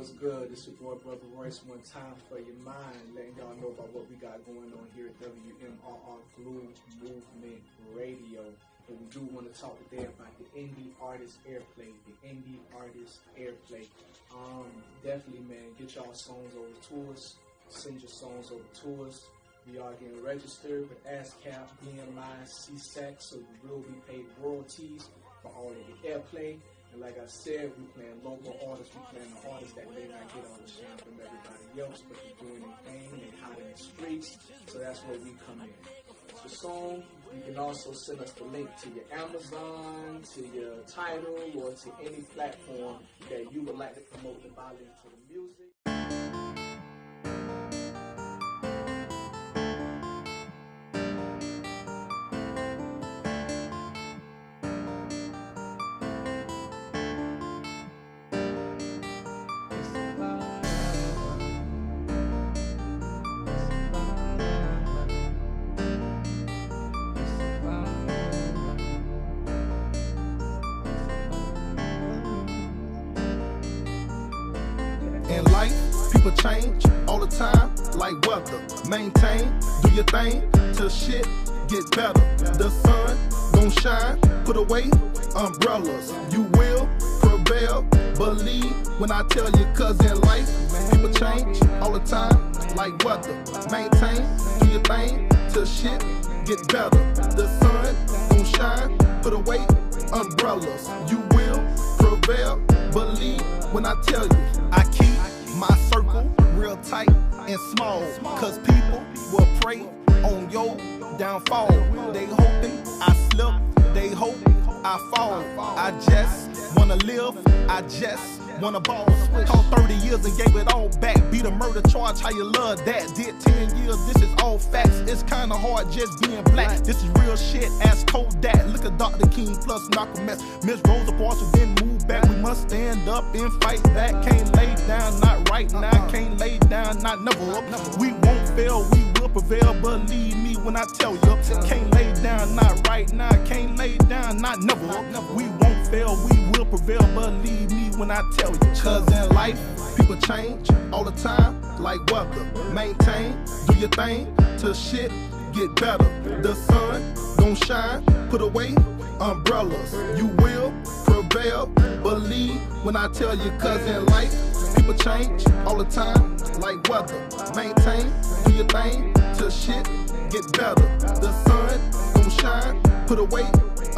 What's good? It's your boy, Brother Royce. One time for your mind, letting y'all know about what we got going on here at G.L.U.E Movement Radio. And we do want to talk today about the Indie Artist Airplay. The Indie Artist Airplay. Definitely, man, get y'all songs over to us. Send your songs over to us. We are getting registered with ASCAP, BMI, CSAC, so you will be paid royalties for all of the airplay. And like I said, we playing local artists, we playing the artists that may not get all the shine from everybody else, but they're doing their thing and hot in the streets, so that's where we come in. The song, you can also send us the link to your Amazon, to your Tidal, or to any platform that you would like to promote the volume to the music. In life, people change all the time, like weather. Maintain, do your thing, till shit get better. The sun gon' shine, put away umbrellas. You will prevail, believe when I tell you, cause in life, people change all the time, like weather. Maintain, do your thing, till shit get better. The sun gon' shine, put away umbrellas. You will prevail, believe when I tell you. I keep my circle real tight and small, cause people will prey on your downfall. They hoping I slip, they hope I fall. I just wanna live, I just wanna ball. Called 30 years and gave it all back. Beat a murder charge, how you love that. Did 10 years, this is all facts. It's kinda hard just being black. This is real shit, ask Kodak. Look at Dr. King plus Malcolm X. Miss Rosa Parks didn't move back. We must stand up and fight back. Can't lay down, not right now. Can't lay down, not never up. We won't fail, we will prevail. Believe me when I tell you. Can't lay down, not right now. Can't lay down, not never up. We won't fail, we will prevail. Believe me when I tell you. Cause in life, people change all the time, like weather. Maintain, do your thing, till shit get better. The sun gon' shine, put away umbrellas. You will prevail, believe when I tell you. Cause in life, people change all the time, like weather. Maintain, do your thing, till shit get better. The sun gon' shine, put away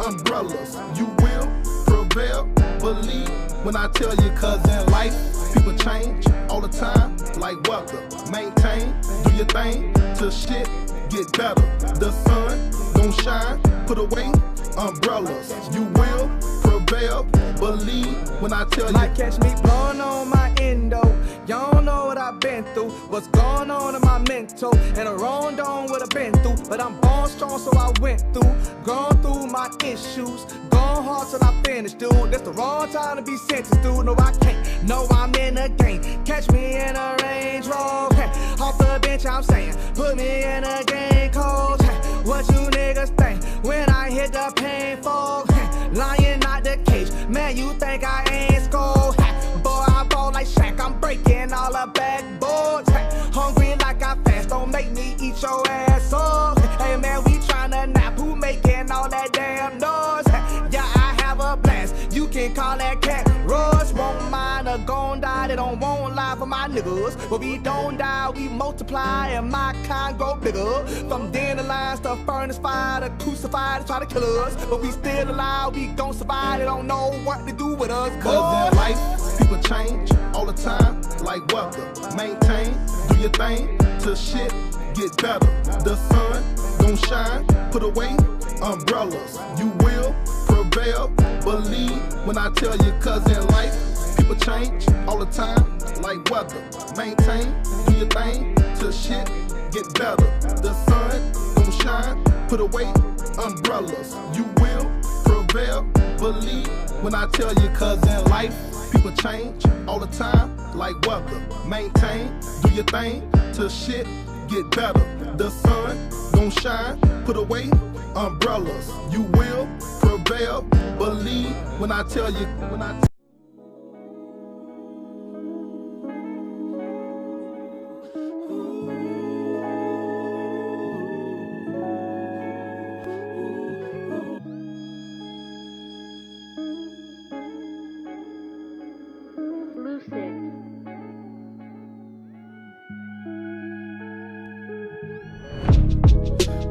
umbrellas. You will prevail, believe when I tell you. Cause in life, people change all the time, like weather. Maintain, do your thing, till shit get better. The sun gon' shine, put away umbrellas. You will prevail, believe when I tell you. Might catch me blowing on my endo. Y'all don't know what I've been through, what's going on in my mental, and a wrong down what I've been through. But I'm born strong, so I went through, gone through my issues, gone hard till I finish, dude. That's the wrong time to be sentenced, dude. No, I can't. No, I'm in the game. Catch me in a Range Rover. Hey, off the bench, I'm saying, put me in a game, coach. Hey, what you niggas think when I hit the painful? Hey, lying out the cage, man, you think I ain't scored? Hey, boy, I ball like Shaq, I'm breaking all the backboards. Hey, hungry like I fast, don't make me eat your ass off. Hey, man, we tryna nap, who making all that damn noise? Hey, yeah, I have a blast, you can call that cat Ross. Won't mind a gon' die, they don't want life for my niggas. But we don't die, we multiply, and my kind grow bigger. From dandelions to furnace fire to crucified to try to kill us. But we still alive, we gon' survive, they don't know what to do with us. Cause in life, people change all the time, like weather. Maintain, do your thing, till shit get better. The sun gon' shine, put away umbrellas. You will prevail, believe when I tell you. Cause in life, people change all the time, like weather. Maintain, do your thing, till shit get better. The sun gon' shine, put away umbrellas. You will prevail, believe when I tell you. Cause in life, people change all the time, like weather. Maintain, do your thing, till shit get better. The sun gon' shine, put away umbrellas. You will prevail, believe when I tell you.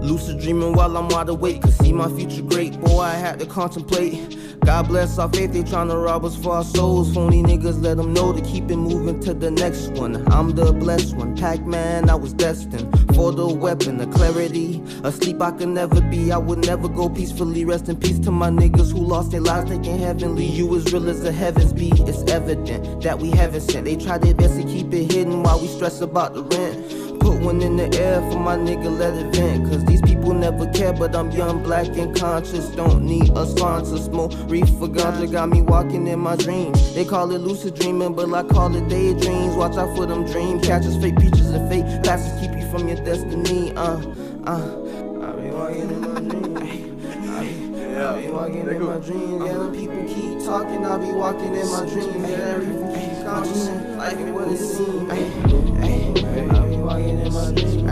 Lucid dreaming while I'm wide awake, could see my future great. Boy, I had to contemplate. God bless our faith, they tryna rob us for our souls. Phony niggas, let them know to keep it moving to the next one. I'm the blessed one, Pac-Man, I was destined for the weapon, the clarity. Asleep I could never be, I would never go peacefully. Rest in peace to my niggas who lost their lives thinking heavenly. You as real as the heavens be, it's evident that we haven't sent. They try their best to keep it hidden while we stress about the rent. Put one in the air for my nigga, let it vent. Cause these people never care, but I'm young, black, and conscious. Don't need a sponsor. Smoke reefer ganja got me walking in my dreams. They call it lucid dreaming, but I call it daydreams. Watch out for them dream catchers, fake peaches and fake classes keep you from your destiny. I be walking in my dreams. I be walking in my dreams. Yeah, them people keep talking. I be walking in my dreams. Yeah, everything keep conscious, like it what it seems. I be walking in my dreams.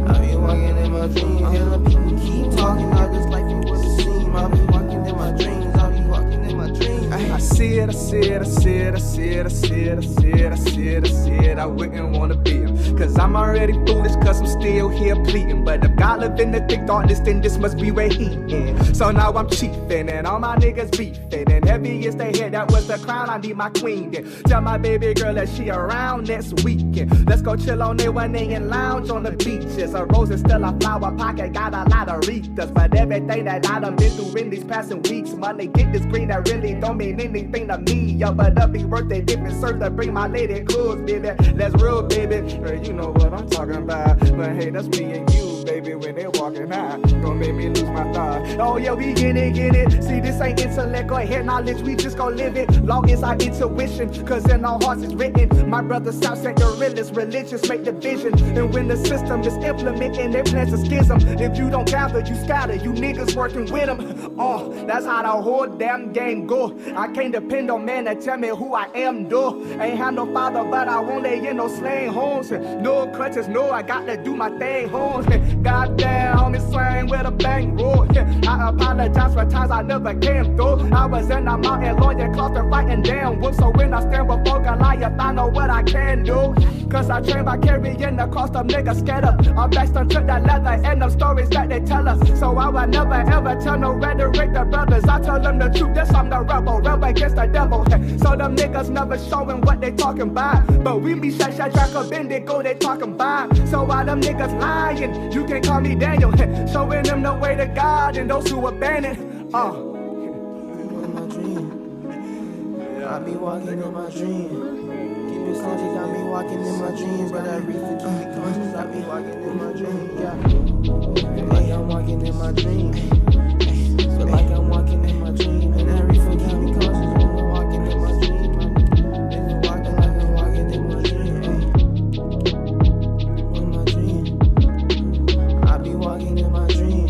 I be walking in my dreams. Yeah, them people keep talking. I just like it what it seems. I be walking in my dreams. I be walking in my dreams. I see it, I see it, I see it, I see it, I see it, I see it, I see it, I see it. I wouldn't wanna be him, cause I'm already foolish, cause I'm still here pleading. But if God live in the thick darkness, then this must be where he in. So now I'm chiefing, and all my niggas beefing. And heavy is the head, that was the crown, I need my queen then. Tell my baby girl that she around next weekend. Let's go chill on it one day and lounge on the beaches. A rose is still a flower pocket, got a lot of Ritas. But everything that I done been through in these passing weeks, money get this green that really don't mean anything to me. Yo, but it'll be worth it if it serves to bring my lady clothes, baby. That's real, baby. You know what I'm talking about. But hey, that's me and you, baby, when they walking out. Don't make me lose my thought. Oh yeah, we get it, get it. See, this ain't intellect or head knowledge, we just gon' live it. Long as our intuition, cause in our hearts it's written. My brother South said the realest religious make division. And when the system is implementing, they plans a schism. If you don't gather, you scatter. You niggas working with them. That's how the whole damn game go. I can't depend on man to tell me who I am, though. Ain't have no father, but I won't lay in no slaying homes. No crutches, no, I got to do my thing, homes. Goddamn, homie, swing with a bang roll. I apologize for times I never came through. I was in the mountain, lawyer, cluster, fighting damn wolves. So when I stand before Goliath, I know what I can do. Cause I train by carrying the cost of niggas scatter. Our backs done took that leather and them stories that they tell us. So I would never ever tell no rhetoric to brothers. I tell them the truth, yes, I'm the rebel against the devil. So them niggas never showing what they talking about. But we be shut, track of Bendigo, they talking about. So why them niggas lying? You can call me Daniel. Showing them the way to God and those who abandon. In my dream, I be walking in my dream. Keep it conscious, got me walking in my dreams. But I reach to keep me conscious, I be walking in my dreams. Yeah, feel like I'm walking in my dream. Feel like I'm walking in my dream. And every foot got me conscious when I'm walking in my dream. I'm walking like I'm walking in my dream. In my dream, I be walking in my dream.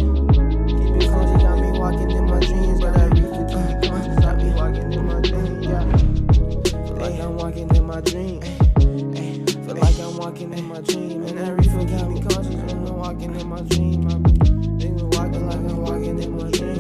Keep it conscious, got me walking in my dreams. But I reach to keep me conscious, I be walking in my dream. Yeah, feel like I'm walking in my dream. Feel like I'm walking in my dream. And every foot got me conscious when I'm walking in my dream. I be walking like I'm walking in my dream.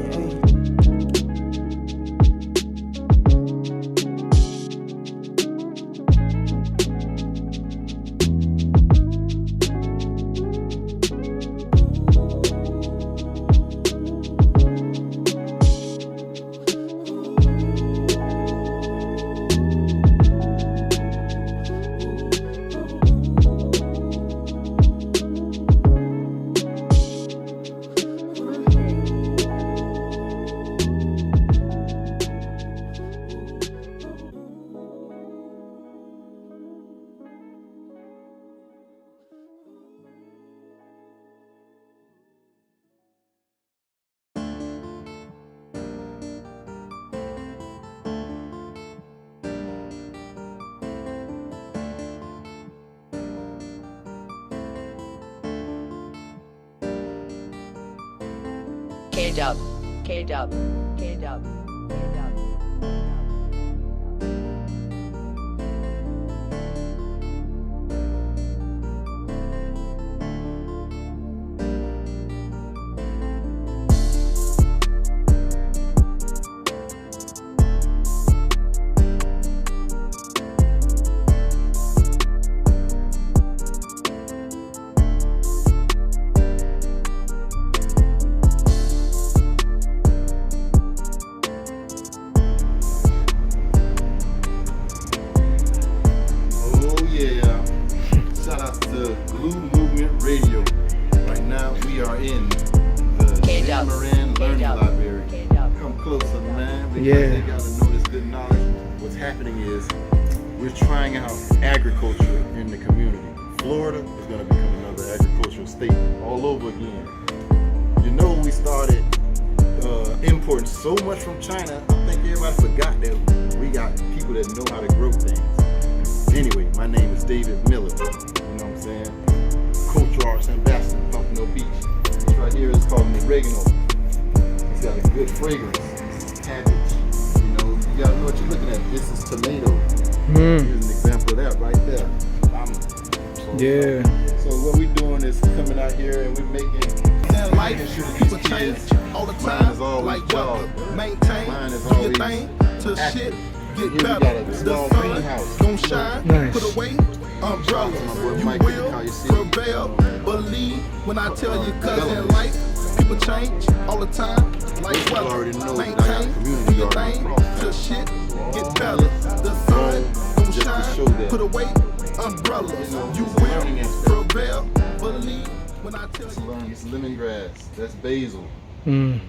K-Dub, K-Dub, K-Dub, K-Dub. Yeah. They gotta know this good knowledge. What's happening is we're trying out agriculture in the community. Florida is gonna become another agricultural state all over again. You know, we started importing so much from China. I think everybody forgot that we got people that know how to grow things. Anyway, my name is David Miller. You know what I'm saying? Cultural Arts Ambassador, Pompano Beach. This right here is called an oregano. It's got a good fragrance. It's cabbage. You know, you gotta know what you're looking at. This is tomato. Here's an example of that right there. Yeah. So what we're doing is coming out here and we're making Life, people change all the time. Mine is always like job. weather. Maintain, Mine is do your always thing till active. shit Here get we better. got a The small sun greenhouse. gon' shine. Nice. Put away umbrellas. My boy You Mike, will how you see it. prevail. Believe when I tell you, cause in life, people change all the time. Like You weather. already know that I got Maintain, community do your garden thing across. till shit get better. The sun gon' Just to show shine. that. Put away umbrellas. You know, You it's a learning will aspect. prevail. Believe when I tell you. It's lemongrass. That's basil. Mm.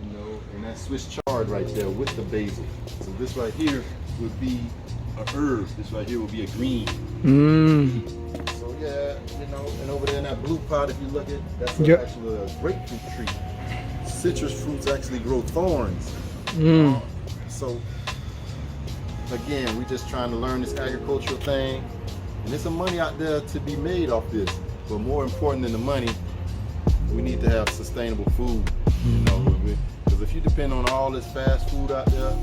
You know, and that's Swiss chard right there with the basil. So this right here would be a herb. This right here would be a green. Mm. So yeah, you know, and over there in that blue pot, if you look at, that's Yep. actually a grapefruit tree. Citrus fruits actually grow thorns. Mm. So again, we just trying to learn this agricultural thing, and there's some money out there to be made off this. But more important than the money, we need to have sustainable food. You know, because if you depend on all this fast food out there,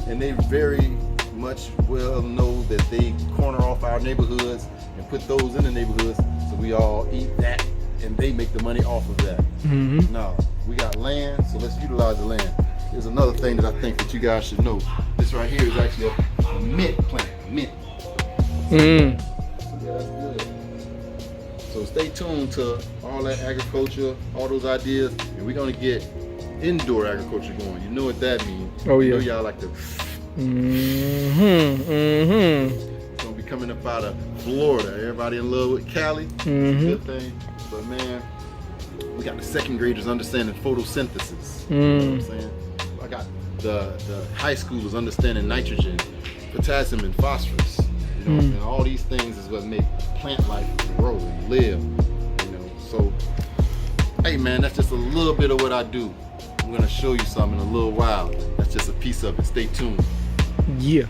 and they very much well know that they corner off our neighborhoods and put those in the neighborhoods, so we all eat that, and they make the money off of that. Mm-hmm. No, we got land, so let's utilize the land. Here's another thing that I think that you guys should know. This right here is actually a mint plant, mint. Mm. Yeah, that's good. So stay tuned to all that agriculture, all those ideas, and we're gonna get indoor agriculture going. You know what that means. Oh, You yeah. know y'all like to, Mm-hmm. Mm-hmm. it's gonna be coming up out of Florida. Everybody in love with Cali. Mhm. Good thing. But man, we got the second graders understanding photosynthesis. You know what I'm saying? I got the high schoolers understanding nitrogen, potassium, and phosphorus. You know, and all these things is what make plant life grow and live. You know, so hey man, that's just a little bit of what I do. I'm gonna show you something in a little while. That's just a piece of it. Stay tuned. Yeah.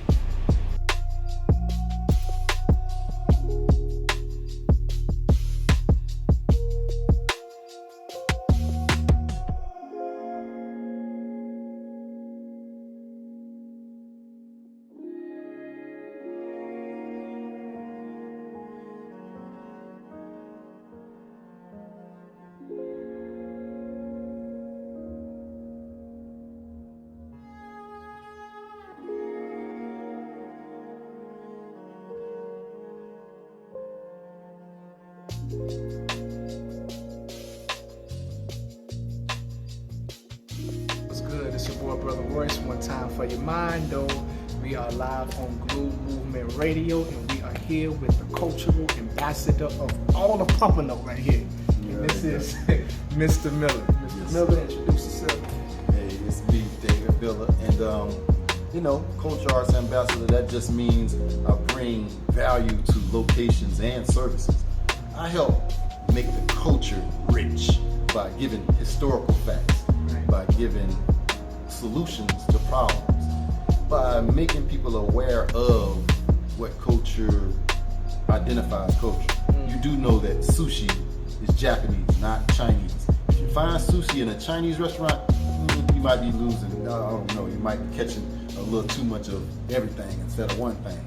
What's good? It's your boy, Brother Royce. One time for your mind, though. We are live on G.L.U.E Movement Radio, and we are here with the cultural ambassador of all the Pompano right here. And this is Mr. Miller. Mr. Miller, introduce yourself. Hey, it's me, David Miller, and you know, Culture Arts Ambassador, that just means I bring value to locations and services. I help make the culture rich by giving historical facts, by giving solutions to problems, by making people aware of what culture identifies culture. You do know that sushi is Japanese, not Chinese. If you find sushi in a Chinese restaurant, you might be losing, I don't know, you might be catching a little too much of everything instead of one thing.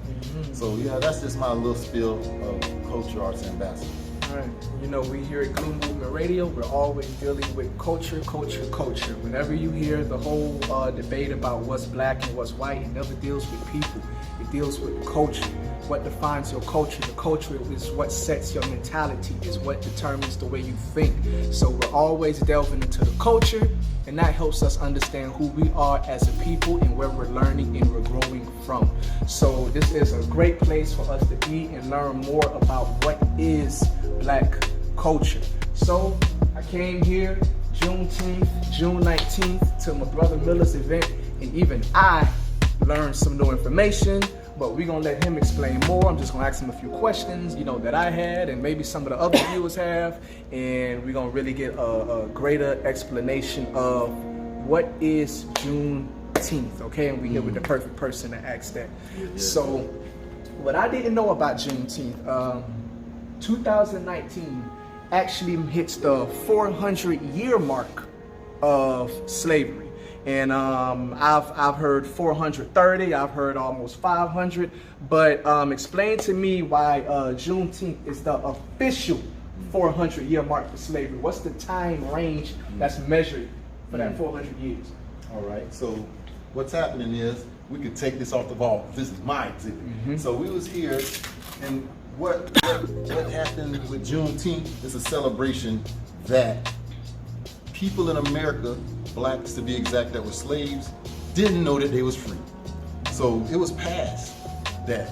So yeah, that's just my little spiel of Culture Arts Ambassador. All right. You know, we here at G.L.U.E Movement Radio, we're always dealing with culture, culture, culture. Whenever you hear the whole debate about what's black and what's white, it never deals with people. It deals with culture. What defines your culture? The culture is what sets your mentality, is what determines the way you think. So we're always delving into the culture, and that helps us understand who we are as a people and where we're learning and we're growing from. So this is a great place for us to be and learn more about what is black culture. So I came here Juneteenth, June 19th, to my brother Miller's event, and even I learned some new information, but we're gonna let him explain more. I'm just gonna ask him a few questions, you know, that I had and maybe some of the other viewers have, and we're gonna really get a greater explanation of what is Juneteenth, okay? And we here with the perfect person to ask that. So, what I didn't know about Juneteenth, 2019 actually hits the 400-year mark of slavery. And I've heard 430, I've heard almost 500, but explain to me why Juneteenth is the official 400-year mark for slavery. What's the time range that's measured for that 400 years? All right, so what's happening is, we could take this off the vault. This is my exhibit. So we was here, and what happened with Juneteenth is a celebration that people in America, blacks to be exact, that were slaves, didn't know that they was free. So it was passed that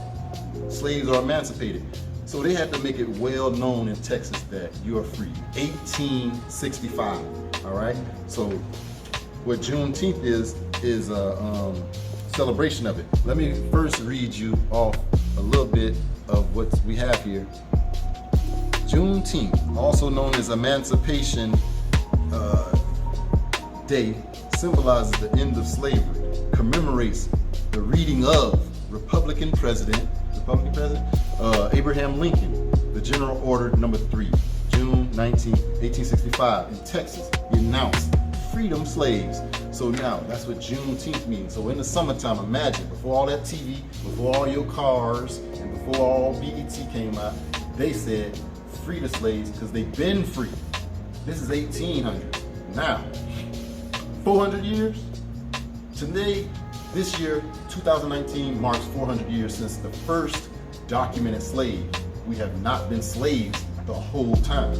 slaves are emancipated. So they had to make it well known in Texas that you are free. 1865, all right? So what Juneteenth is a celebration of it. Let me first read you off a little bit of what we have here. Juneteenth, also known as Emancipation Day, symbolizes the end of slavery, commemorates the reading of Republican President Abraham Lincoln, the General Order Number 3, June 19, 1865 in Texas. He announced freedom slaves. So now that's what Juneteenth means. So in the summertime, imagine, before all that TV, before all your cars, and before all BET came out, they said free the slaves because they've been free. This is 1800. Now, 400 years? Today, this year, 2019, marks 400 years since the first documented slave. We have not been slaves the whole time.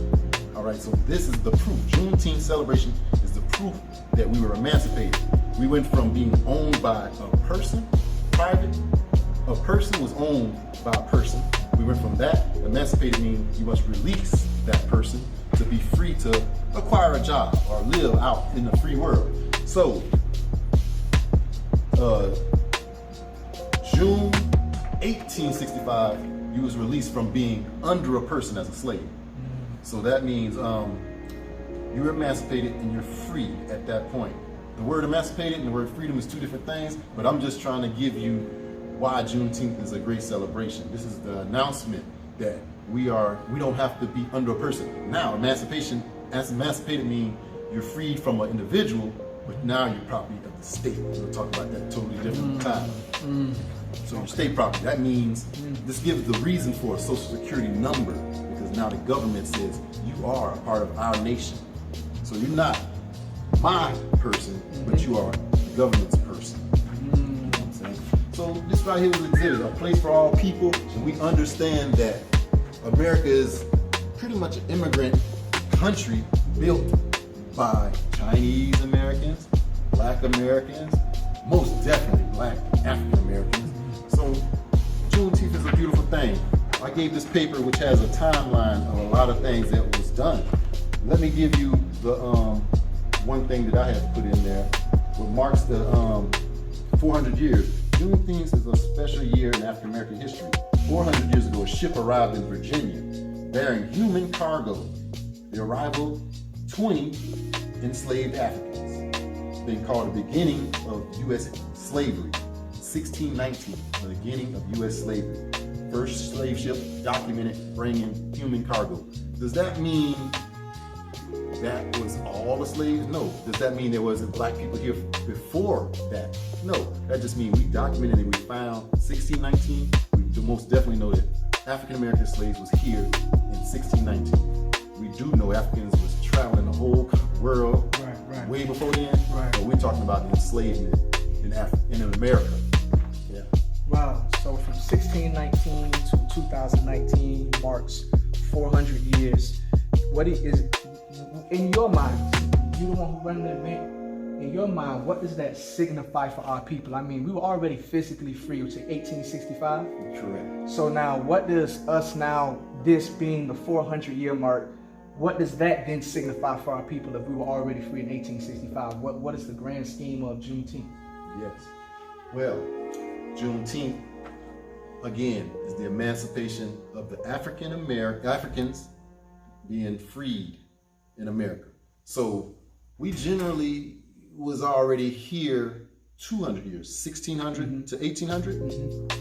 All right, so this is the proof. Juneteenth celebration is the proof that we were emancipated. We went from being owned by a person, private. A person was owned by a person. We went from that. Emancipated means you must release that person to be free to acquire a job or live out in the free world. So, June 1865, you was released from being under a person as a slave. So that means you're emancipated and you're free at that point. The word emancipated and the word freedom is two different things, but I'm just trying to give you why Juneteenth is a great celebration. This is the announcement that we don't have to be under a person. Now, emancipated means you're freed from an individual, but now you're property of the state. We'll talk about that totally different time. So your state property, that means this gives the reason for a social security number, because now the government says you are a part of our nation. So you're not my person, but you are the government's person. You know what I'm saying? So this right here is an exhibit, a place for all people, and we understand that America is pretty much an immigrant country built by Chinese Americans, Black Americans, most definitely Black African Americans. So Juneteenth is a beautiful thing. I gave this paper which has a timeline of a lot of things that was done. Let me give you the one thing that I had to put in there, what marks the 400 years. Juneteenth is a special year in African American history. 400 years ago, a ship arrived in Virginia bearing human cargo. The arrival, 20 enslaved Africans. It's been called the beginning of U.S. slavery. 1619, the beginning of U.S. slavery. First slave ship documented bringing human cargo. Does that mean that was all the slaves? No. Does that mean there wasn't black people here before that? No. That just means we documented and we found 1619. We do most definitely know that African American slaves was here in 1619. We do know Africans was traveling the whole world way before then. But we're talking about enslavement in America. Yeah. Wow. So from 1619 to 2019 marks 400 years. What is in your mind? You the one who run the event. In your mind, what does that signify for our people? I mean, we were already physically free, which is 1865. Correct. So now, what does us now, this being the 400-year mark, what does that then signify for our people if we were already free in 1865? What is the grand scheme of Juneteenth? Yes. Well, Juneteenth, again, is the emancipation of the Africans being freed in America. So we generally was already here 200 years, 1600 to 1800.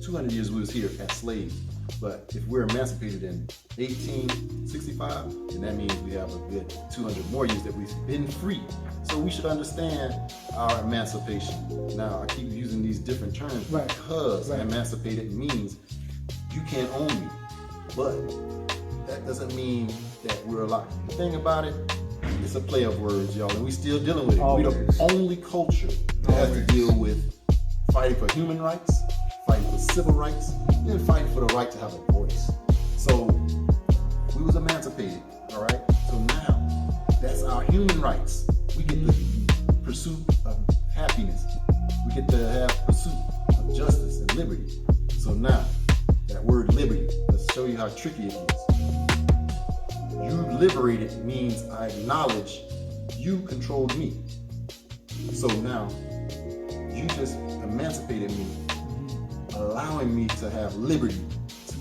200 years we was here as slaves. But if we're emancipated in 1865, then that means we have a good 200 more years that we've been free. So we should understand our emancipation. Now, I keep using these different terms because emancipated means you can't own me. But that doesn't mean that we're alive. The thing about it, it's a play of words, y'all, and we still dealing with it. We're the only culture that has to deal with fighting for human rights, fighting for civil rights, and fighting for the right to have a voice. So we was emancipated, all right? So now, that's our human rights. We get the pursuit of happiness. We get to have pursuit of justice and liberty. So now, that word liberty, let's show you how tricky it is. You liberated means I acknowledge you controlled me. So now, you just emancipated me, allowing me to have liberty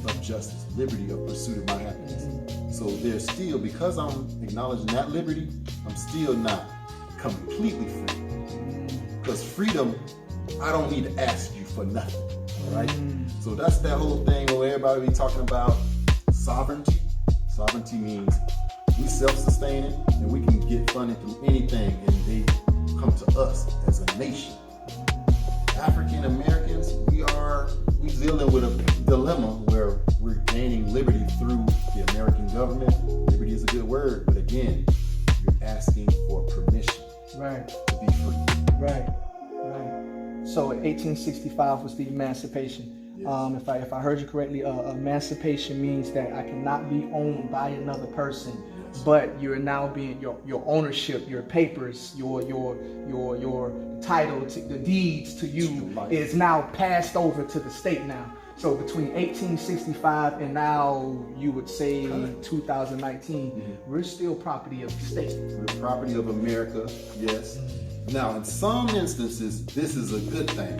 of justice, liberty of pursuit of my happiness. So there's still, because I'm acknowledging that liberty, I'm still not completely free. Because freedom, I don't need to ask you for nothing, all right? So that's that whole thing where everybody be talking about sovereignty. Sovereignty means we self-sustaining and we can get funded through anything and they come to us as a nation. African-Americans, we dealing with a dilemma where we're gaining liberty through the American government. Liberty is a good word, but again, you're asking for permission to be free. Right. So 1865 was the emancipation. Yes. If I heard you correctly, emancipation means that I cannot be owned by another person, but you're now being your ownership, your papers, your title, the deeds to you is now passed over to the state now. So between 1865 and now, you would say 2019, we're still property of the state. We're property of America, yes. Now, in some instances, this is a good thing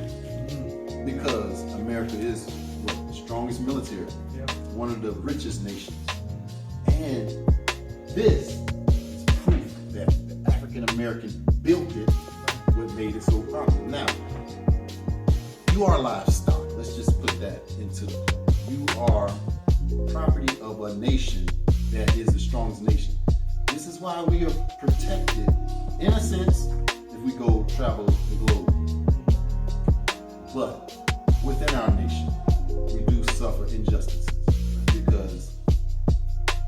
because America is the strongest military, one of the richest nations. And this is proof that the African American built it, what made it so popular. Now, you are livestock. Let's just put that into you are property of a nation that is the strongest nation. This is why we are protected, in a sense, if we go travel the globe. But within our nation, we do suffer injustices because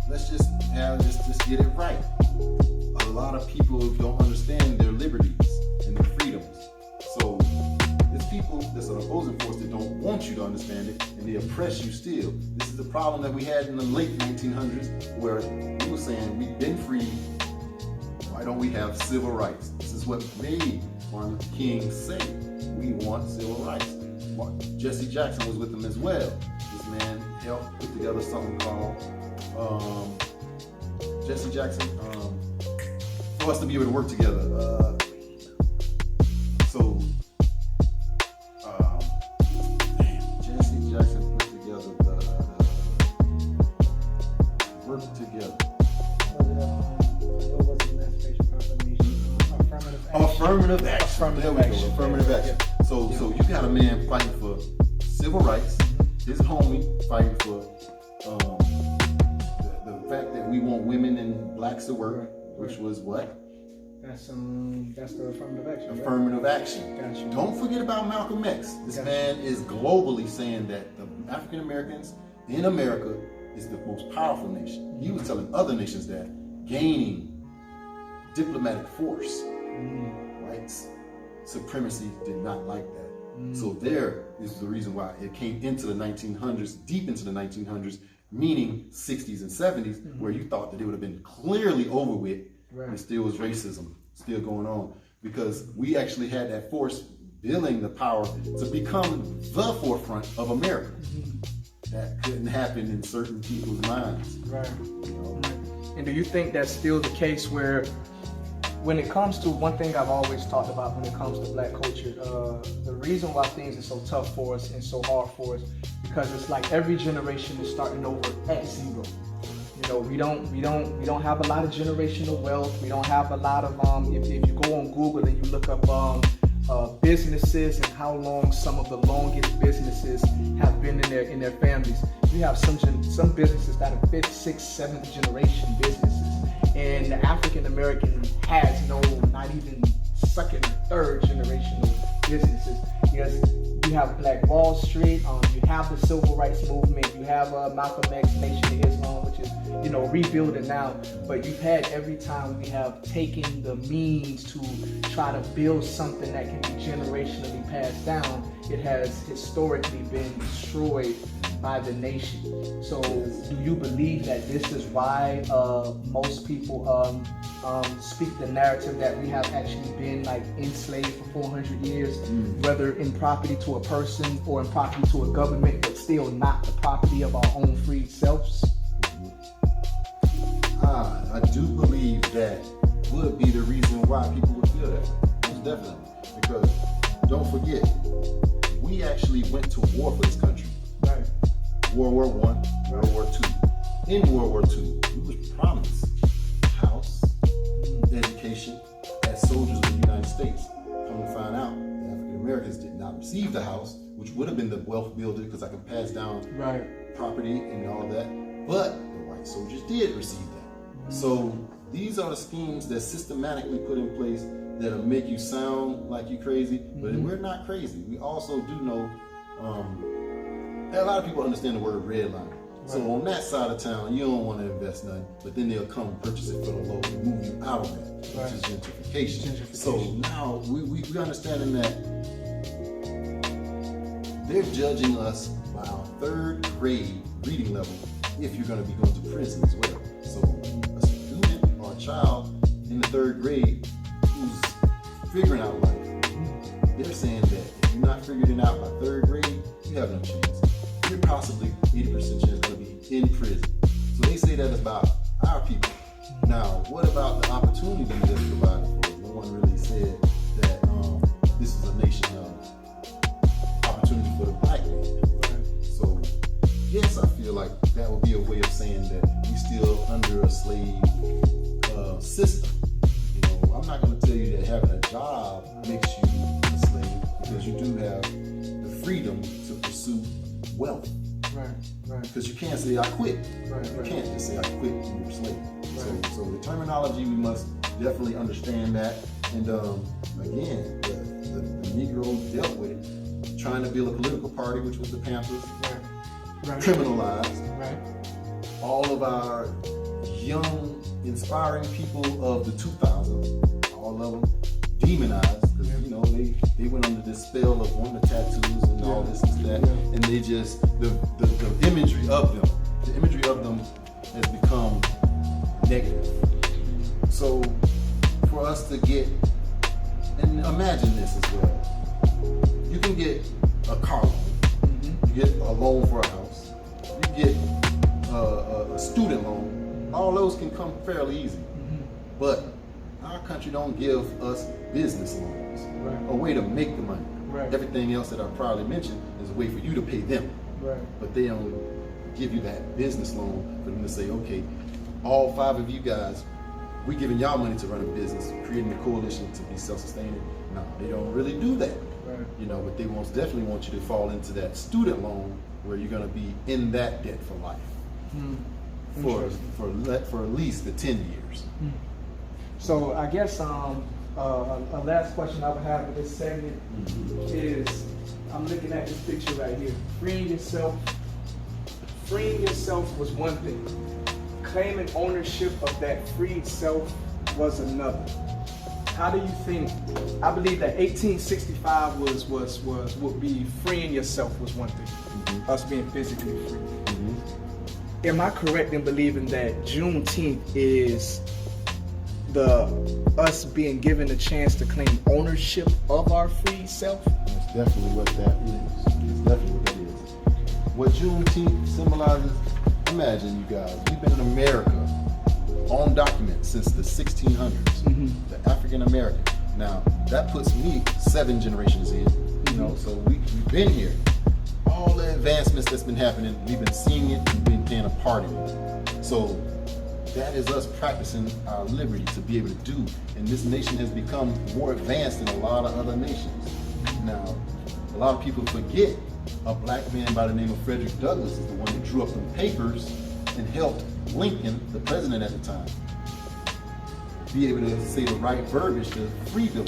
let's just get it right. A lot of people don't understand their liberties and their freedoms. So there's people that's an opposing force that don't want you to understand it and they oppress you still. This is the problem that we had in the late 1900s where we were saying we've been free. Why don't we have civil rights? This is what made Martin Luther King say we want civil rights. Jesse Jackson was with them as well. This man helped put together something called Jesse Jackson, for us to be able to work together. Jesse Jackson put together the work together. Affirmative action. There we go. Affirmative action. So you got a man fighting for civil rights. His homie fighting for the fact that we want women and blacks to work, which was what? That's the affirmative action. Affirmative action. Gotcha. Don't forget about Malcolm X. This man is globally saying that the African Americans in America is the most powerful nation. He was telling other nations that gaining diplomatic force, white supremacy did not like that. So there is the reason why it came into the 1900s, deep into the 1900s, meaning 60s and 70s, where you thought that it would have been clearly over with, and still was racism still going on, because we actually had that force building the power to become the forefront of America. That couldn't happen in certain people's minds. Right. And do you think that's still the case where when it comes to one thing I've always talked about when it comes to black culture, the reason why things are so tough for us and so hard for us, because it's like every generation is starting over at zero. You know, we don't have a lot of generational wealth. We don't have a lot of if you go on Google and you look up businesses and how long some of the longest businesses have been in their families. You have some businesses that are 5th, 6th, 7th generation businesses, and the African-American has not even 2nd or 3rd generational businesses. Yes, you have Black Wall Street, you have the Civil Rights Movement, you have Malcolm X, Nation of Islam, which is rebuilding now. But you've had every time we have taken the means to try to build something that can be generationally passed down, it has historically been destroyed by the nation. So do you believe that this is why most people speak the narrative that we have actually been like enslaved for 400 years, whether in property to a person or in property to a government, but still not the property of our own free selves? I do believe that would be the reason why people would feel that way. Most definitely. Because don't forget, we actually went to war for this country. Right. World War I, World War II. In World War II, we was promised house, education as soldiers of the United States. Come to find out, the African-Americans did not receive the house, which would have been the wealth builder because I could pass down property and all that. But the white soldiers did receive that. So these are the schemes that systematically put in place that'll make you sound like you're crazy, but we're not crazy. We also do know a lot of people understand the word redlining. So on that side of town, you don't want to invest nothing, but then they'll come and purchase it for the low and move you out of that, which is gentrification. So now we understanding that they're judging us by our 3rd grade reading level if you're going to be going to prison as well. So a student or a child in the 3rd grade who's figuring out life, they're saying that if you're not figuring it out by 3rd grade, you have no chance. You're possibly 80% chance going to be in prison. So they say that about our people. Now, what about the opportunity that's provided for us? No one really said that this is a nation of opportunity for the black man. So, yes, I feel like that would be a way of saying that we still under a slave system. I'm not going to tell you that having a job makes you a slave, because you do have the freedom to pursue wealth. Right. Because you can't say I quit. You can't just say I quit and you're a slave. So the terminology, we must definitely understand that. And again, the Negro dealt with it, trying to build a political party, which was the Panthers, criminalized. All of our young, inspiring people of the 2000s, all of them demonized, because they went under this spell of wanting the tattoos and all this and that, and they just the imagery of them has become negative. So for us to get, and imagine this as well, you can get a car loan, you get a loan for a house, you get a student loan. All those can come fairly easy, but our country don't give us business loans, a way to make the money. Everything else that I probably mentioned is a way for you to pay them, but they don't give you that business loan for them to say, okay, all 5 of you guys, we giving y'all money to run a business, creating a coalition to be self-sustaining. No, they don't really do that. But they most definitely want you to fall into that student loan where you're going to be in that debt for life. For at least the 10 years. So I guess a last question I would have in this segment is, I'm looking at this picture right here. Freeing yourself was one thing. Claiming ownership of that freed self was another. How do you think? I believe that 1865 would be freeing yourself was one thing. Us being physically free. Am I correct in believing that Juneteenth is us being given a chance to claim ownership of our free self? That's definitely what that is. It's definitely what that is. What Juneteenth symbolizes, imagine you guys, we've been in America on document since the 1600s. the African-American. Now, that puts me 7 generations in, you know, so we've been here. All the advancements that's been happening, we've been seeing it and been playing a part in it. So that is us practicing our liberty to be able to do. And this nation has become more advanced than a lot of other nations. Now, a lot of people forget a black man by the name of Frederick Douglass is the one that drew up them papers and helped Lincoln, the president at the time, be able to say the right verbiage to freedom.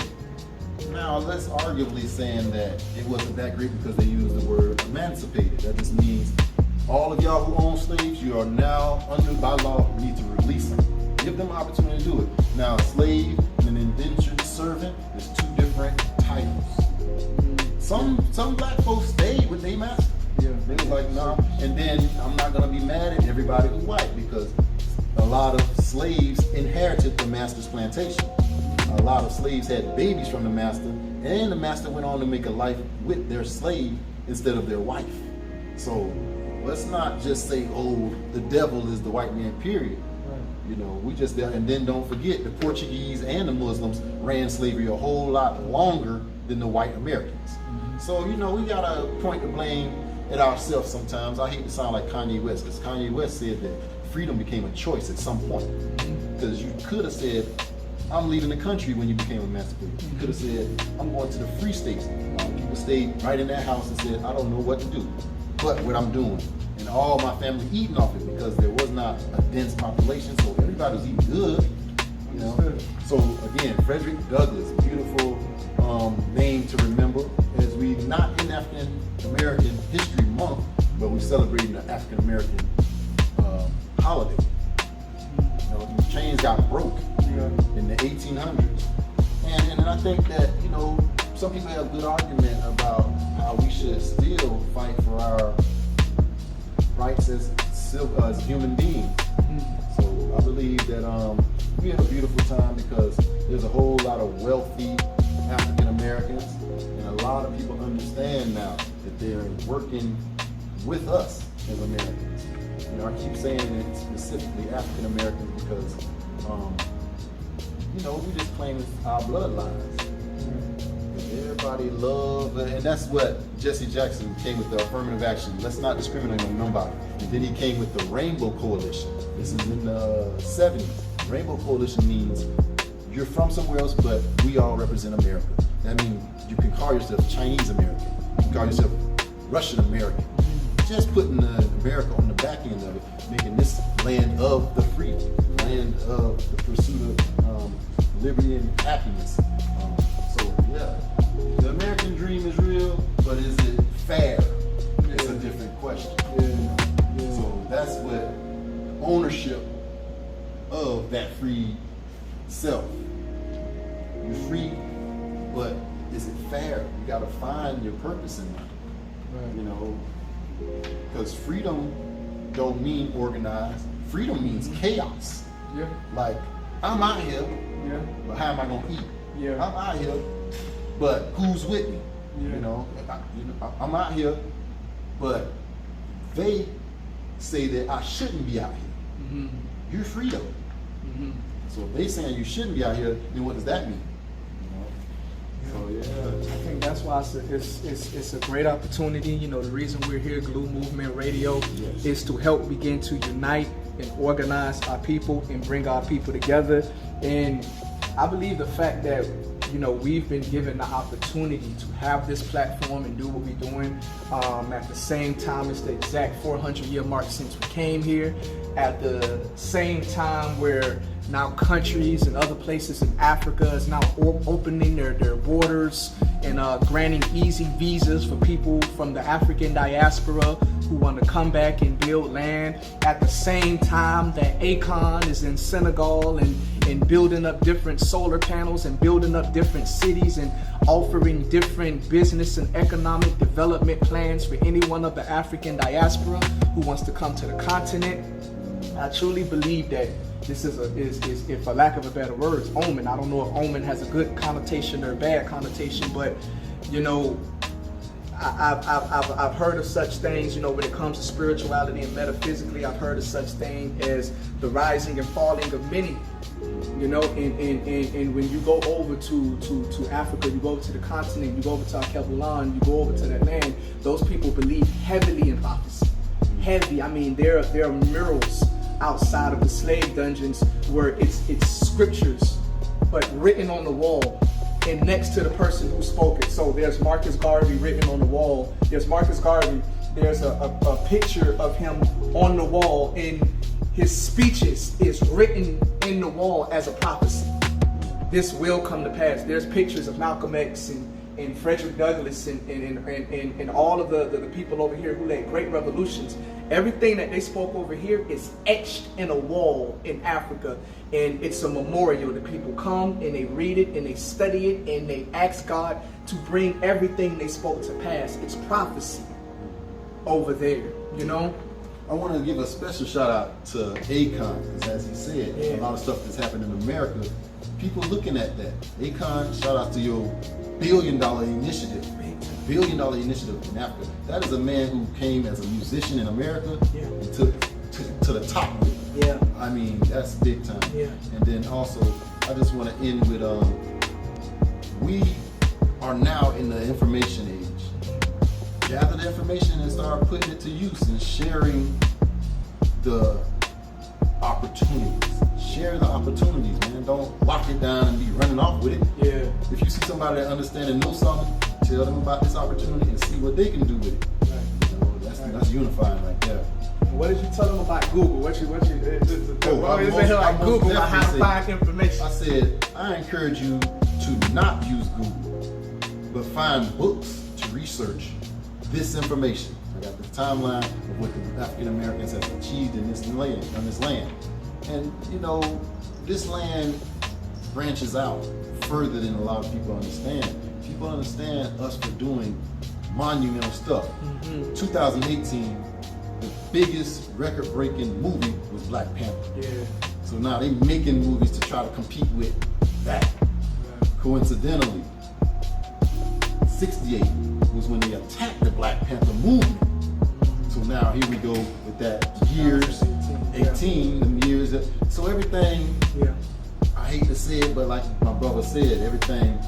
Now, let's arguably saying that it wasn't that great because they used the word emancipated. That just means all of y'all who own slaves, you are now under by law need to release them. Give them an opportunity to do it. Now, a slave and an indentured servant is 2 different titles. Some black folks stayed with their master. Yeah. They was like, nah. And then I'm not gonna be mad at everybody who's white because a lot of slaves inherited the master's plantation. A lot of slaves had babies from the master, and the master went on to make a life with their slave instead of their wife. So let's not just say, oh, the devil is the white man, period. Right. You know, we just there. And then don't forget, the Portuguese and the Muslims ran slavery a whole lot longer than the white Americans. So, you know, we got to point the blame at ourselves sometimes. I hate to sound like Kanye West, because Kanye West said that freedom became a choice at some point. Because you could have said, I'm leaving the country when you became emancipated. You could have said, I'm going to the free states. People stayed right in that house and said, I don't know what to do, but what I'm doing. And all my family eating off it because there was not a dense population, so everybody was eating good. You know? So again, Frederick Douglass, beautiful name to remember, as we not in African American History Month, but we're celebrating the African American holiday. You know, the chains got broke in the 1800s, and I think that, you know, some people have a good argument about how we should still fight for our rights as human beings. So I believe that we have a beautiful time because there's a whole lot of wealthy African Americans, and a lot of people understand now that they're working with us as Americans. You know, I keep saying it specifically African Americans because, you know, we just claim it's our bloodlines. Everybody love, and that's what Jesse Jackson came with, the affirmative action. Let's not discriminate on nobody. And then he came with the Rainbow Coalition. This is in the 70s. Rainbow Coalition means you're from somewhere else, but we all represent America. That means you can call yourself Chinese American. You can call yourself Russian American. Just putting America on the back end of it, making this land of the free, land of the pursuit of liberty and happiness. So yeah, the American dream is real, but is it fair? It's a different question. So that's what ownership of that free self. You're free, but is it fair? You gotta find your purpose in life. You know, because freedom don't mean organized. Freedom means chaos. Yeah. Like, I'm out here, but how am I gonna eat? Yeah. I'm out here, but who's with me? Yeah. You know, I'm out here, but they say that I shouldn't be out here. You're free though. So if they saying you shouldn't be out here, then what does that mean? So yeah, I think that's why it's a great opportunity. You know, the reason we're here, G.L.U.E Movement Radio, is to help begin to unite and organize our people and bring our people together. And I believe the fact that, you know, we've been given the opportunity to have this platform and do what we're doing at the same time. It's the exact 400-year mark since we came here. At the same time where now countries and other places in Africa is now opening their borders and granting easy visas for people from the African diaspora who want to come back and build land. At the same time that Akon is in Senegal and building up different solar panels and building up different cities and offering different business and economic development plans for anyone of the African diaspora who wants to come to the continent. I truly believe that this is if for lack of a better word, omen. I don't know if omen has a good connotation or a bad connotation, but you know, I've heard of such things, you know, when it comes to spirituality and metaphysically. I've heard of such thing as the rising and falling of many. You know, and when you go over to Africa, you go over to the continent, you go over to G.L.U.E, you go over to that land, those people believe heavily in prophecy. Heavy. I mean, there are murals outside of the slave dungeons where it's scriptures, but written on the wall and next to the person who spoke it. So there's Marcus Garvey written on the wall. There's Marcus Garvey. There's a picture of him on the wall, and his speeches is written in the wall as a prophecy. This will come to pass. There's pictures of Malcolm X and Frederick Douglass and all of the people over here who led great revolutions. Everything that they spoke over here is etched in a wall in Africa, and it's a memorial. The people come and they read it and they study it and they ask God to bring everything they spoke to pass. It's prophecy over there, you know? I want to give a special shout out to Akon, because as he said, a lot of stuff that's happened in America, people looking at that. Akon, shout out to your $1 billion initiative. $1 billion initiative in Africa. That is a man who came as a musician in America and took to the top of it. Yeah. I mean, that's big time. Yeah. And then also, I just want to end with, we are now in the information age. Gather the information and start putting it to use and sharing the opportunities. Share the opportunities, man. Don't lock it down and be running off with it. Yeah. If you see somebody that understands and knows something, tell them about this opportunity and see what they can do with it. Right. You know, that's unifying right there. What did you tell them about Google? What you Google about how to find information? I said, I encourage you to not use Google, but find books to research this information. I got the timeline of what the African-Americans have achieved in this land. And you know, this land branches out further than a lot of people understand. People understand us for doing monumental stuff. 2018, the biggest record-breaking movie was Black Panther. Yeah. So now they making movies to try to compete with that. Coincidentally, 68 was when they attacked the Black Panther movement. So now here we go with that years, 18, them years. So everything, I hate to say it, but like my brother said, everything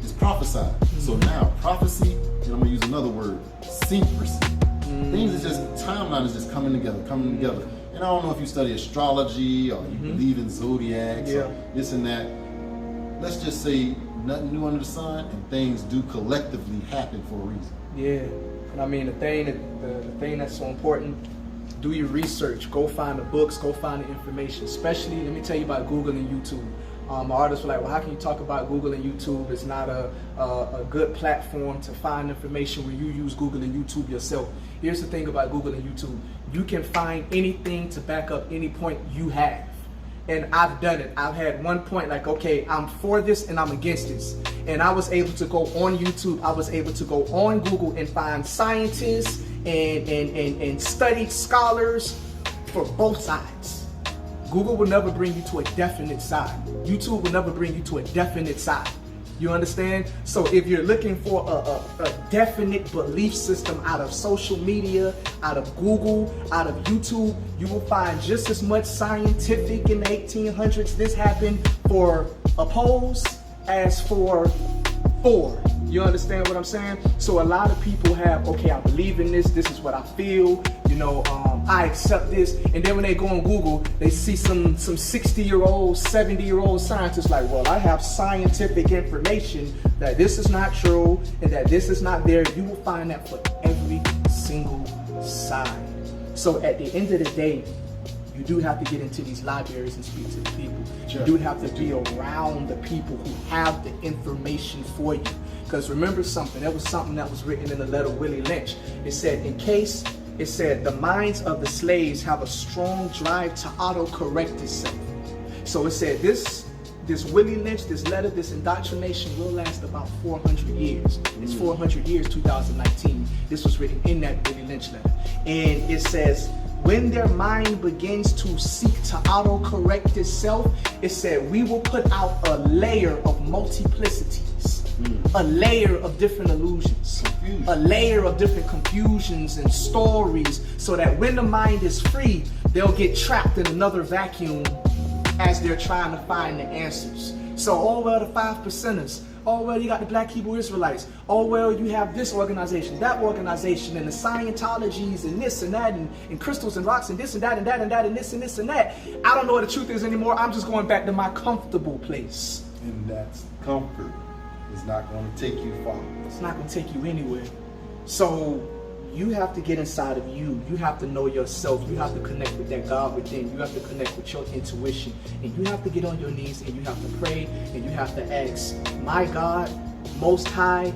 is prophesied. So now prophecy, and I'm gonna use another word, syncrecy. Things is just, timeline is just coming together. And I don't know if you study astrology or you believe in zodiacs or this and that. Let's just say nothing new under the sun, and things do collectively happen for a reason. Yeah, and I mean the thing that's so important, do your research, go find the books, go find the information. Especially, let me tell you about Google and YouTube. Artists were like, well, how can you talk about Google and YouTube? It's not a good platform to find information when you use Google and YouTube yourself. Here's the thing about Google and YouTube. You can find anything to back up any point you have. And I've done it. I've had one point like, okay, I'm for this and I'm against this. And I was able to go on YouTube, I was able to go on Google and find scientists and studied scholars for both sides. Google will never bring you to a definite side. YouTube will never bring you to a definite side. You understand? So if you're looking for a definite belief system out of social media, out of Google, out of YouTube, you will find just as much scientific in the 1800s. This happened for oppose as for. You understand what I'm saying? So a lot of people have, okay, I believe in this. This is what I feel. You know, I accept this. And then when they go on Google, they see some 60-year-old, 70-year-old scientists like, well, I have scientific information that this is not true and that this is not there. You will find that for every single side. So at the end of the day, you do have to get into these libraries and speak to the people. You do have to be around the people who have the information for you. Because remember something, there was something that was written in the letter of Willie Lynch. It said, the minds of the slaves have a strong drive to auto-correct itself. So it said this Willie Lynch, this letter, this indoctrination will last about 400 years. It's 400 years, 2019. This was written in that Willie Lynch letter. And it says, when their mind begins to seek to auto-correct itself, it said, we will put out a layer of multiplicities. a layer of different illusions, a layer of different confusions and stories, so that when the mind is free, they'll get trapped in another vacuum as they're trying to find the answers. So, oh well, the 5%ers. Oh well, you got the Black Hebrew Israelites. Oh well, you have this organization, that organization, and the Scientologies, and this and that, and crystals and rocks, and this and that, and that and that, and this and this and that. I don't know what the truth is anymore. I'm just going back to my comfortable place. And that's comfort. It's not going to take you far. It's not going to take you anywhere. So you have to get inside of you. You have to know yourself. You have to connect with that God within. You have to connect with your intuition. And you have to get on your knees and you have to pray and you have to ask, my God, Most High,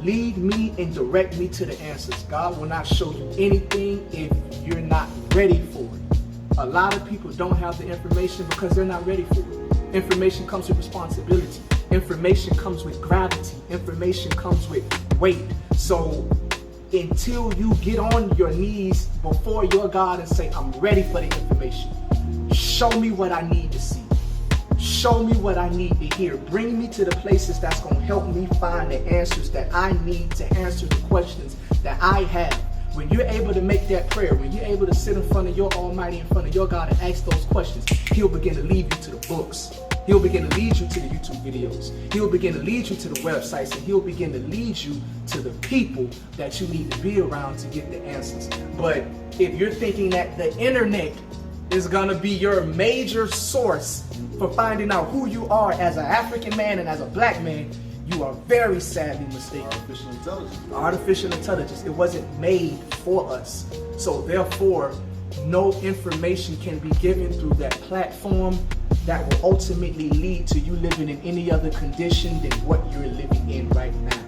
lead me and direct me to the answers. God will not show you anything if you're not ready for it. A lot of people don't have the information because they're not ready for it. Information comes with responsibility. Information comes with gravity. Information comes with weight. So until you get on your knees before your God and say, I'm ready for the information. Show me what I need to see. Show me what I need to hear. Bring me to the places that's going to help me find the answers that I need to answer the questions that I have. When you're able to make that prayer, when you're able to sit in front of your Almighty, in front of your God and ask those questions, He'll begin to lead you to the books. He'll begin to lead you to the YouTube videos. He'll begin to lead you to the websites, and He'll begin to lead you to the people that you need to be around to get the answers. But if you're thinking that the internet is gonna be your major source for finding out who you are as an African man and as a black man, you are very sadly mistaken. Artificial intelligence. Artificial intelligence. It wasn't made for us. So therefore, no information can be given through that platform that will ultimately lead to you living in any other condition than what you're living in right now.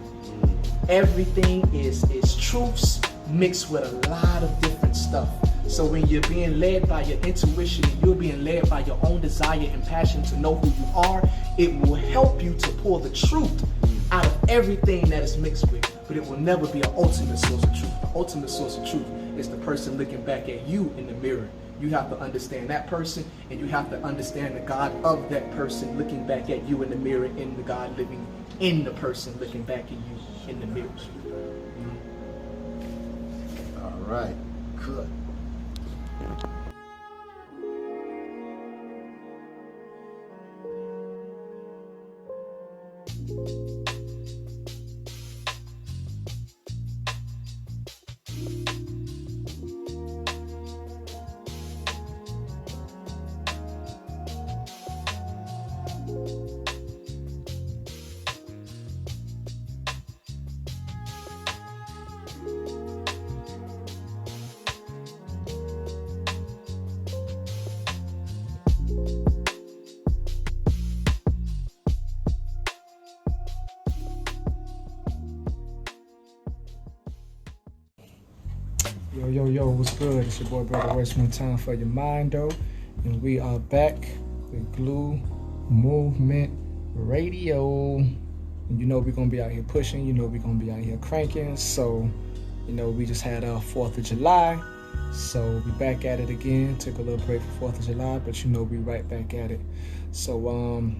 Everything is truths mixed with a lot of different stuff. So when you're being led by your intuition and you're being led by your own desire and passion to know who you are, it will help you to pull the truth out of everything that is mixed with. But it will never be an ultimate source of truth. The ultimate source of truth is the person looking back at you in the mirror. You have to understand that person, and you have to understand the God of that person looking back at you in the mirror, and the God living in the person looking back at you in the mirror. All right. Good. Yo, what's good? It's your boy, Brother Royce. One time for your mind, though. And we are back with G.L.U.E Movement Radio. And you know we're going to be out here pushing. You know we're going to be out here cranking. So, you know, we just had our 4th of July. So, we back at it again. Took a little break for 4th of July, but you know we right back at it. So,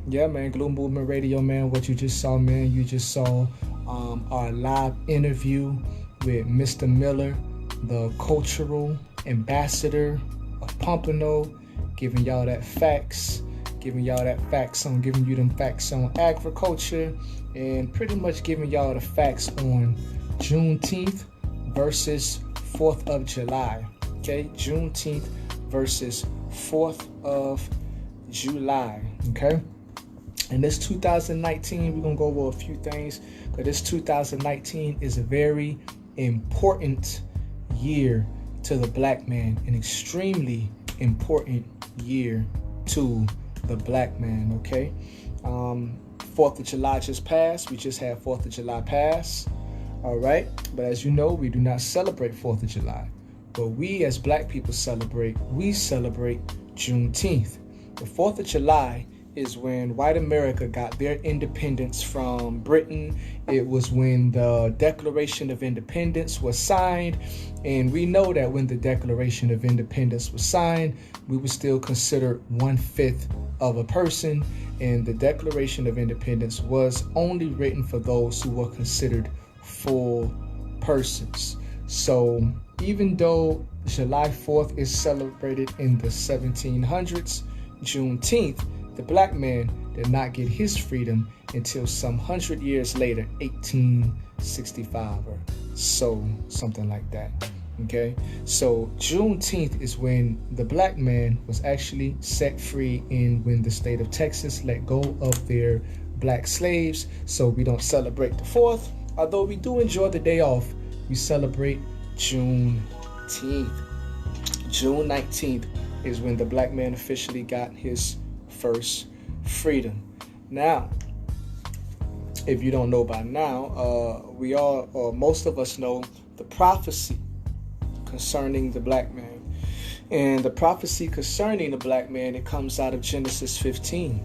yeah, man, G.L.U.E Movement Radio, man. What you just saw, man, you just saw our live interview with Mr. Miller, the cultural ambassador of Pompano, giving y'all that facts, giving you them facts on agriculture, and pretty much giving y'all the facts on Juneteenth versus 4th of July. Okay, Juneteenth versus 4th of July. Okay, and this 2019, we're gonna go over a few things, because this 2019 is a very important year to the black man, an extremely important year to the black man. Okay, 4th of July just passed. We just had 4th of July pass. All right, but as you know, we do not celebrate 4th of July, but we as black people celebrate Juneteenth. The 4th of July is when white America got their independence from Britain. It was when the Declaration of Independence was signed. And we know that when the Declaration of Independence was signed, we were still considered 1/5 of a person. And the Declaration of Independence was only written for those who were considered full persons. So even though July 4th is celebrated in the 1700s, Juneteenth, the black man did not get his freedom until some 100 years later, 1865 or so, something like that. Okay, so Juneteenth is when the black man was actually set free, and when the state of Texas let go of their black slaves. So we don't celebrate the 4th, although we do enjoy the day off. We celebrate Juneteenth. June 19th is when the black man officially got his first freedom. Now, if you don't know by now, most of us know the prophecy concerning the black man. And the prophecy concerning the black man, it comes out of Genesis 15.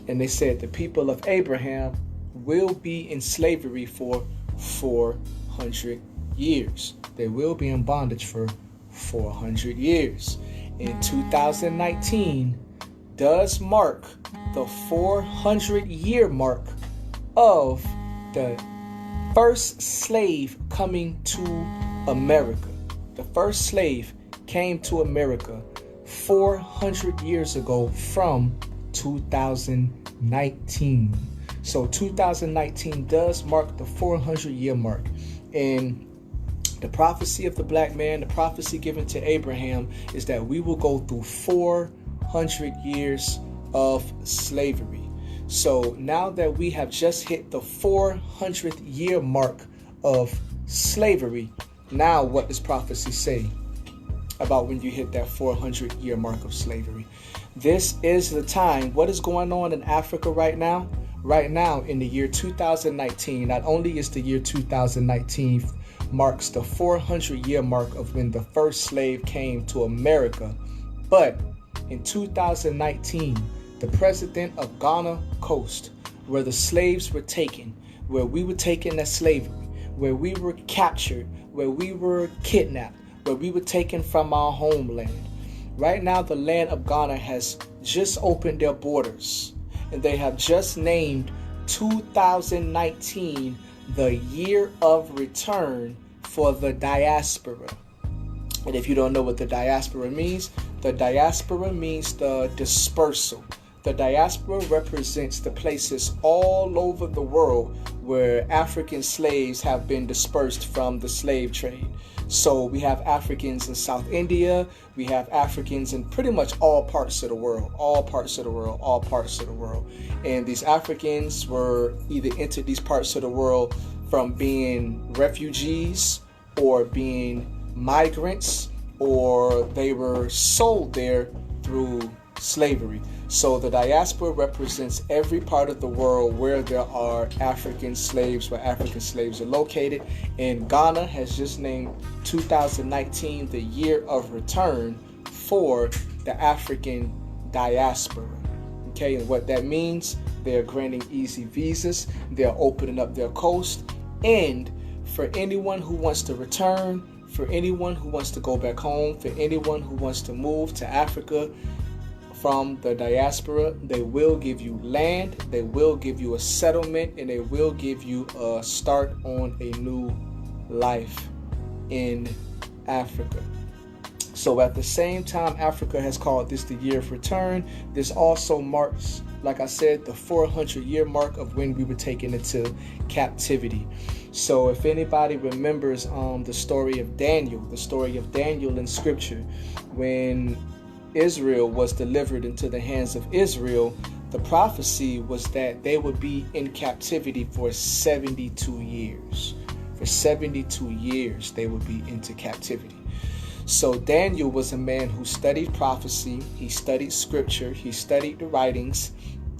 And they said the people of Abraham will be in slavery for 400 years. They will be in bondage for 400 years. In 2019 does mark the 400-year mark of the first slave coming to America. The first slave came to America 400 years ago from 2019. So 2019 does mark the 400-year mark. And the prophecy of the black man, the prophecy given to Abraham, is that we will go through 400 years of slavery. So now that we have just hit the 400th year mark of slavery, now what does prophecy say about when you hit that 400 year mark of slavery? This is the time. What is going on in Africa right now? Right now in the year 2019, not only is the year 2019 marks the 400 year mark of when the first slave came to America, but in 2019, the president of Ghana Coast, where the slaves were taken, where we were taken as slavery, where we were captured, where we were kidnapped, where we were taken from our homeland. Right now, the land of Ghana has just opened their borders, and they have just named 2019 the year of return for the diaspora. And if you don't know what the diaspora means the dispersal. The diaspora represents the places all over the world where African slaves have been dispersed from the slave trade. So we have Africans in South India, we have Africans in pretty much all parts of the world. And these Africans were either entered these parts of the world from being refugees or being migrants, or they were sold there through slavery. So the diaspora represents every part of the world where there are African slaves, where African slaves are located. And Ghana has just named 2019 the year of return for the African diaspora. Okay, and what that means, they're granting easy visas, they're opening up their coast, and for anyone who wants to return, for anyone who wants to go back home, for anyone who wants to move to Africa from the diaspora, they will give you land, they will give you a settlement, and they will give you a start on a new life in Africa. So at the same time, Africa has called this the year of return. This also marks, like I said, the 400-year mark of when we were taken into captivity. So if anybody remembers the story of Daniel in Scripture, when Israel was delivered into the hands of Israel, the prophecy was that they would be in captivity for 72 years. For 72 years, they would be into captivity. So Daniel was a man who studied prophecy, he studied scripture, he studied the writings,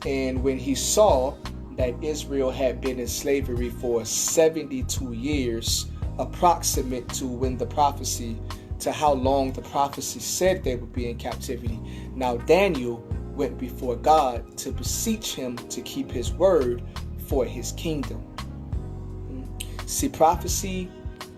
and when he saw that Israel had been in slavery for 72 years, approximate to when the prophecy, to how long the prophecy said they would be in captivity. Now Daniel went before God to beseech him to keep his word for his kingdom. See, prophecy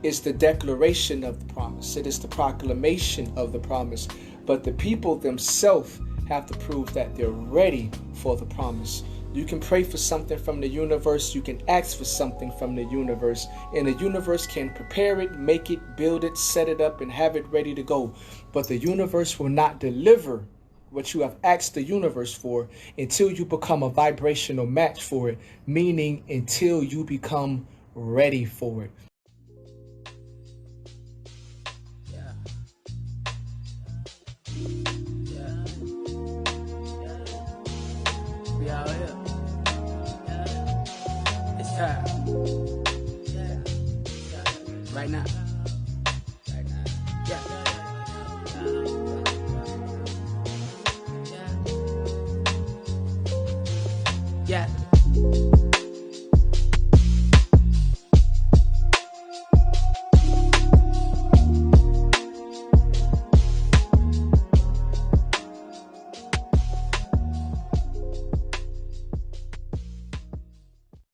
is the declaration of the promise. It is the proclamation of the promise. But the people themselves have to prove that they're ready for the promise. You can pray for something from the universe. You can ask for something from the universe. And the universe can prepare it, make it, build it, set it up, and have it ready to go. But the universe will not deliver what you have asked the universe for until you become a vibrational match for it, meaning until you become ready for it. We out here. It's time. Right now. Yeah.